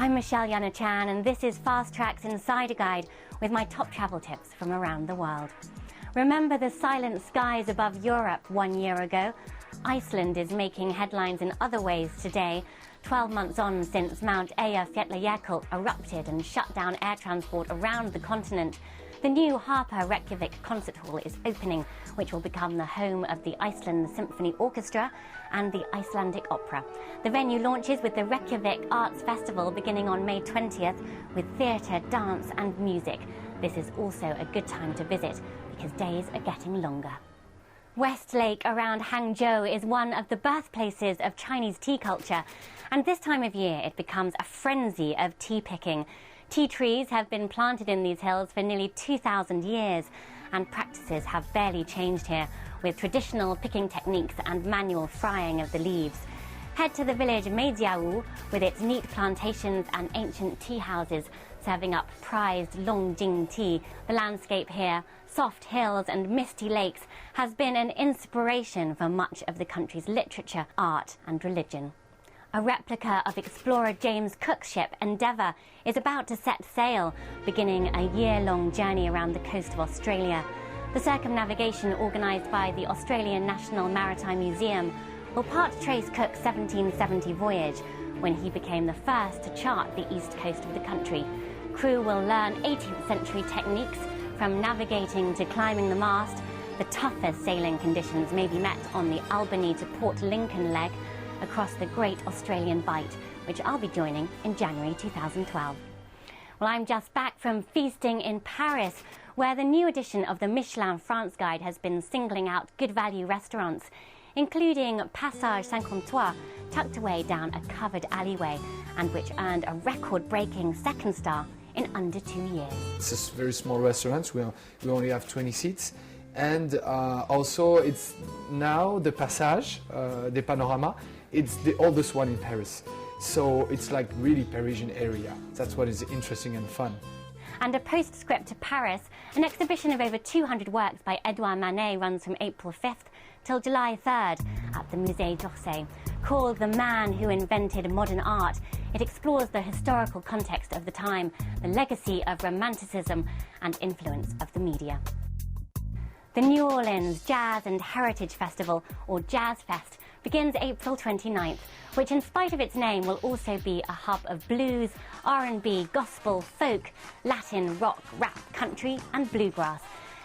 I'm Michelle Jana Chan, and this is Fast Track's Insider Guide with my top travel tips from around the world. Remember the silent skies above Europe 1 year ago? Iceland is making headlines in other ways today, 12 months on since Mount Eyjafjallajökull erupted and shut down air transport around the continent. The new Harpa Reykjavik concert hall is opening, which will become the home of the Iceland Symphony Orchestra and the Icelandic Opera. The venue launches with the Reykjavik Arts Festival beginning on May 20th with theatre, dance and music. This is also a good time to visit because days are getting longer. Westlake around Hangzhou is one of the birthplaces of Chinese tea culture, and this time of year it becomes a frenzy of tea picking. Tea trees have been planted in these hills for nearly 2,000 years, and practices have barely changed here, with traditional picking techniques and manual frying of the leaves. Head to the village Meijiao with its neat plantations and ancient tea houses serving up prized Longjing tea. The landscape here, soft hills and misty lakes, has been an inspiration for much of the country's literature, art and religion. A replica of explorer James Cook's ship Endeavour is about to set sail, beginning a year-long journey around the coast of Australia. The circumnavigation organised by the Australian National Maritime Museum will part trace Cook's 1770 voyage, when he became the first to chart the east coast of the country. Crew will learn 18th century techniques, from navigating to climbing the mast. The toughest sailing conditions may be met on the Albany to Port Lincoln leg, across the Great Australian Bight, which I'll be joining in January 2012. Well, I'm just back from feasting in Paris, where the new edition of the Michelin France Guide has been singling out good value restaurants, including Passage 53, tucked away down a covered alleyway, and which earned a record-breaking second star in under 2 years. It's a very small restaurant, we only have 20 seats. And also it's now the Passage, the Panorama, it's the oldest one in Paris. So it's like really Parisian area. That's what is interesting and fun. And a postscript to Paris, an exhibition of over 200 works by Edouard Manet runs from April 5th till July 3rd at the Musée d'Orsay. Called The Man Who Invented Modern Art, it explores the historical context of the time, the legacy of Romanticism and influence of the media. The New Orleans Jazz and Heritage Festival, or Jazz Fest, begins April 29th, which in spite of its name will also be a hub of blues, R&B, gospel, folk, Latin, rock, rap, country and bluegrass.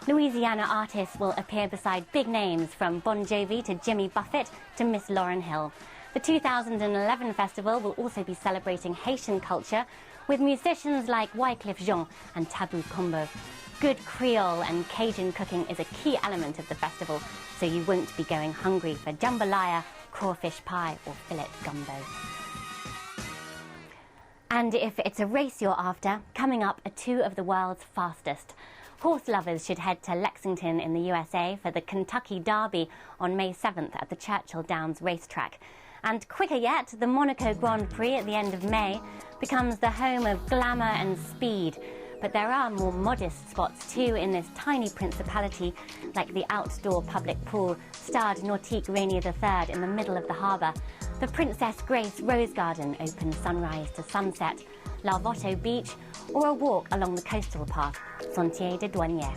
Louisiana artists will appear beside big names from Bon Jovi to Jimmy Buffett to Miss Lauryn Hill. The 2011 festival will also be celebrating Haitian culture with musicians like Wyclef Jean and Tabou Combo. Good Creole and Cajun cooking is a key element of the festival, so you won't be going hungry for jambalaya, crawfish pie or fillet gumbo. And if it's a race you're after, coming up are two of the world's fastest. Horse lovers should head to Lexington in the USA for the Kentucky Derby on May 7th at the Churchill Downs racetrack. And quicker yet, the Monaco Grand Prix at the end of May becomes the home of glamour and speed. But there are more modest spots too in this tiny principality, like the outdoor public pool, Stade Nautique Rainier III in the middle of the harbour, the Princess Grace Rose Garden open sunrise to sunset, Larvotto Beach, or a walk along the coastal path, Sentier de Douanier.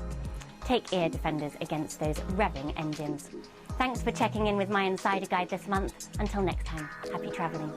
Take ear defenders against those revving engines. Thanks for checking in with my Insider Guide this month. Until next time, happy travelling.